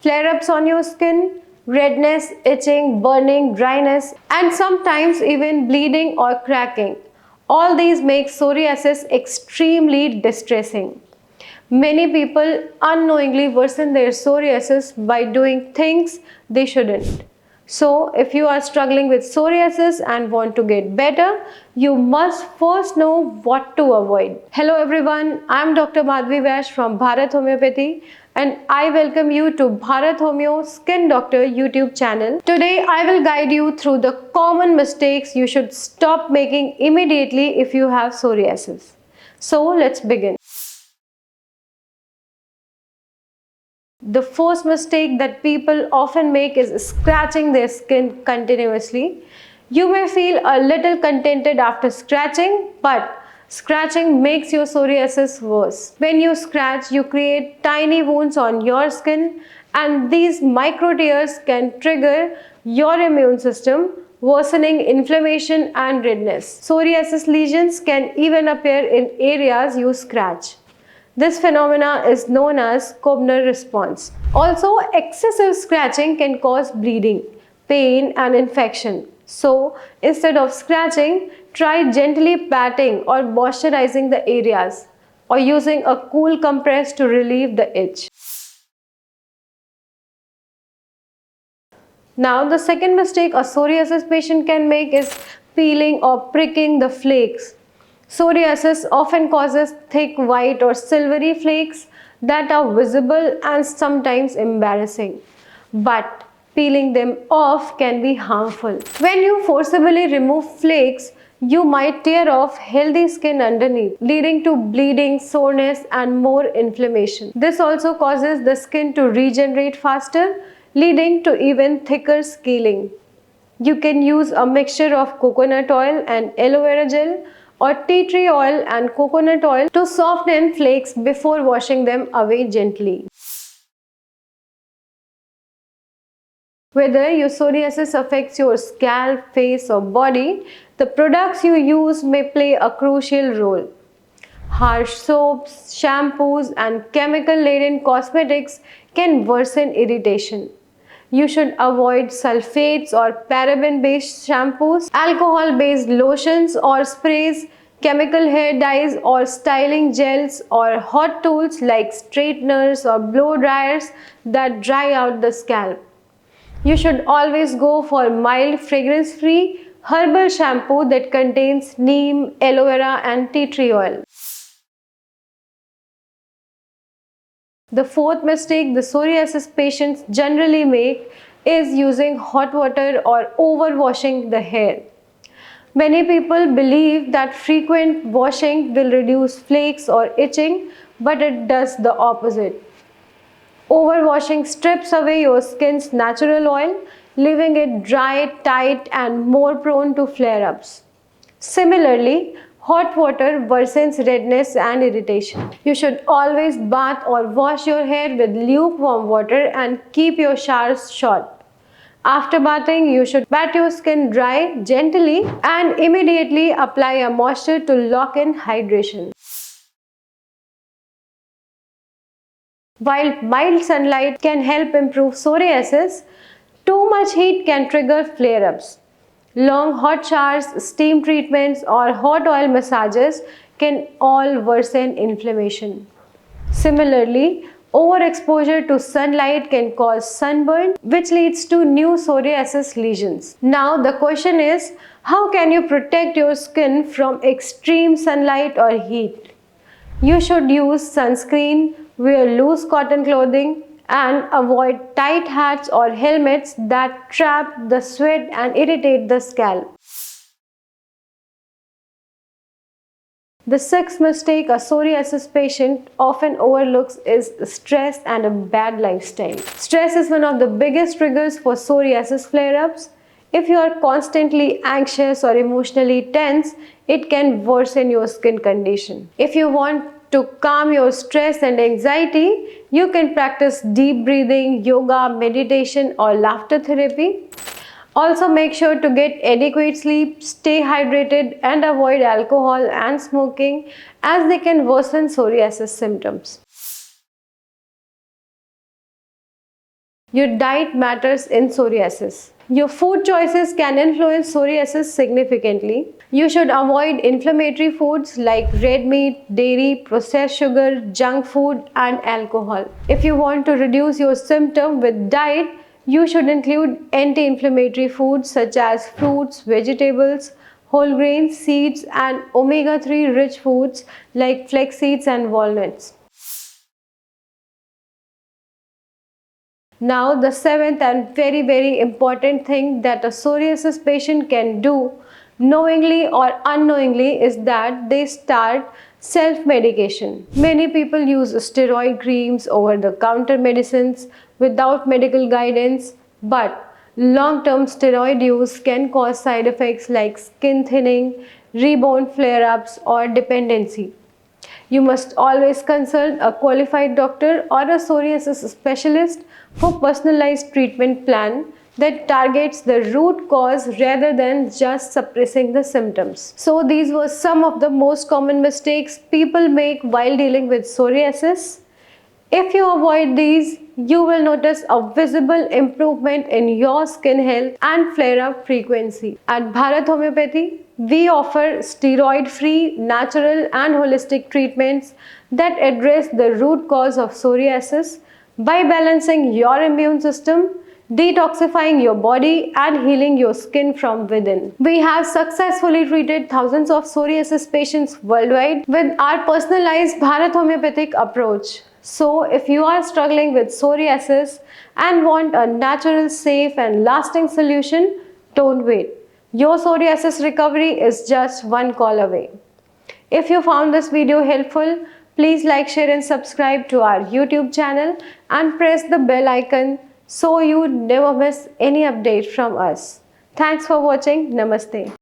flare-ups on your skin, redness, itching, burning, dryness, and sometimes even bleeding or cracking. All these make psoriasis extremely distressing. Many people unknowingly worsen their psoriasis by doing things they shouldn't. So, if you are struggling with psoriasis and want to get better, you must first know what to avoid. Hello everyone, I am Dr. Madhvi Vash from Bharat Homeopathy and I welcome you to Bharat Homeo Skin Doctor YouTube channel. Today I will guide you through the common mistakes you should stop making immediately if you have psoriasis. So, let's begin. The first mistake that people often make is scratching their skin continuously. You may feel a little contented after scratching, but scratching makes your psoriasis worse. When you scratch, you create tiny wounds on your skin, and these micro tears can trigger your immune system, worsening inflammation and redness. Psoriasis lesions can even appear in areas you scratch. This phenomena is known as Koebner response. Also, excessive scratching can cause bleeding, pain and infection. So, instead of scratching, try gently patting or moisturizing the areas or using a cool compress to relieve the itch. Now, the second mistake a psoriasis patient can make is peeling or pricking the flakes. Psoriasis often causes thick white or silvery flakes that are visible and sometimes embarrassing. But peeling them off can be harmful. When you forcibly remove flakes, you might tear off healthy skin underneath, leading to bleeding, soreness, and more inflammation. This also causes the skin to regenerate faster, leading to even thicker scaling. You can use a mixture of coconut oil and aloe vera gel or tea tree oil and coconut oil to soften flakes before washing them away gently. Whether your psoriasis affects your scalp, face or body, the products you use may play a crucial role. Harsh soaps, shampoos and chemical-laden cosmetics can worsen irritation. You should avoid sulfates or paraben-based shampoos, alcohol-based lotions or sprays, chemical hair dyes or styling gels or hot tools like straighteners or blow dryers that dry out the scalp. You should always go for mild fragrance-free herbal shampoo that contains neem, aloe vera and tea tree oil. The fourth mistake the psoriasis patients generally make is using hot water or overwashing the hair. Many people believe that frequent washing will reduce flakes or itching, but it does the opposite. Overwashing strips away your skin's natural oil, leaving it dry, tight, and more prone to flare-ups. Similarly, hot water worsens redness and irritation. You should always bath or wash your hair with lukewarm water and keep your showers short. After bathing, you should pat your skin dry gently and immediately apply a moisture to lock in hydration. While mild sunlight can help improve psoriasis, too much heat can trigger flare-ups. Long hot showers, steam treatments or hot oil massages can all worsen inflammation. Similarly, overexposure to sunlight can cause sunburn, which leads to new psoriasis lesions. Now the question is, how can you protect your skin from extreme sunlight or heat? You should use sunscreen, wear loose cotton clothing, and avoid tight hats or helmets that trap the sweat and irritate the scalp. The sixth mistake a psoriasis patient often overlooks is stress and a bad lifestyle. Stress is one of the biggest triggers for psoriasis flare-ups. If you are constantly anxious or emotionally tense, it can worsen your skin condition. If you want to calm your stress and anxiety, you can practice deep breathing, yoga, meditation, or laughter therapy. Also, make sure to get adequate sleep, stay hydrated, and avoid alcohol and smoking as they can worsen psoriasis symptoms. Your diet matters in psoriasis. Your food choices can influence psoriasis significantly. You should avoid inflammatory foods like red meat, dairy, processed sugar, junk food, and alcohol. If you want to reduce your symptom with diet, you should include anti-inflammatory foods such as fruits, vegetables, whole grains, seeds, and omega-3 rich foods like flax seeds and walnuts. Now, the seventh and very important thing that a psoriasis patient can do, knowingly or unknowingly, is that they start self-medication. Many people use steroid creams, over-the-counter medicines without medical guidance, but long-term steroid use can cause side effects like skin thinning, rebound flare-ups, or dependency. You must always consult a qualified doctor or a psoriasis specialist for personalized treatment plan that targets the root cause rather than just suppressing the symptoms. So these were some of the most common mistakes people make while dealing with psoriasis. If you avoid these, you will notice a visible improvement in your skin health and flare-up frequency. At Bharat Homeopathy, we offer steroid-free, natural and holistic treatments that address the root cause of psoriasis by balancing your immune system, detoxifying your body and healing your skin from within. We have successfully treated thousands of psoriasis patients worldwide with our personalized Bharat Homeopathic approach. So, if you are struggling with psoriasis and want a natural, safe and lasting solution, don't wait. Your psoriasis recovery is just one call away. If you found this video helpful, please like, share and subscribe to our YouTube channel and press the bell icon so you never miss any update from us. Thanks for watching. Namaste.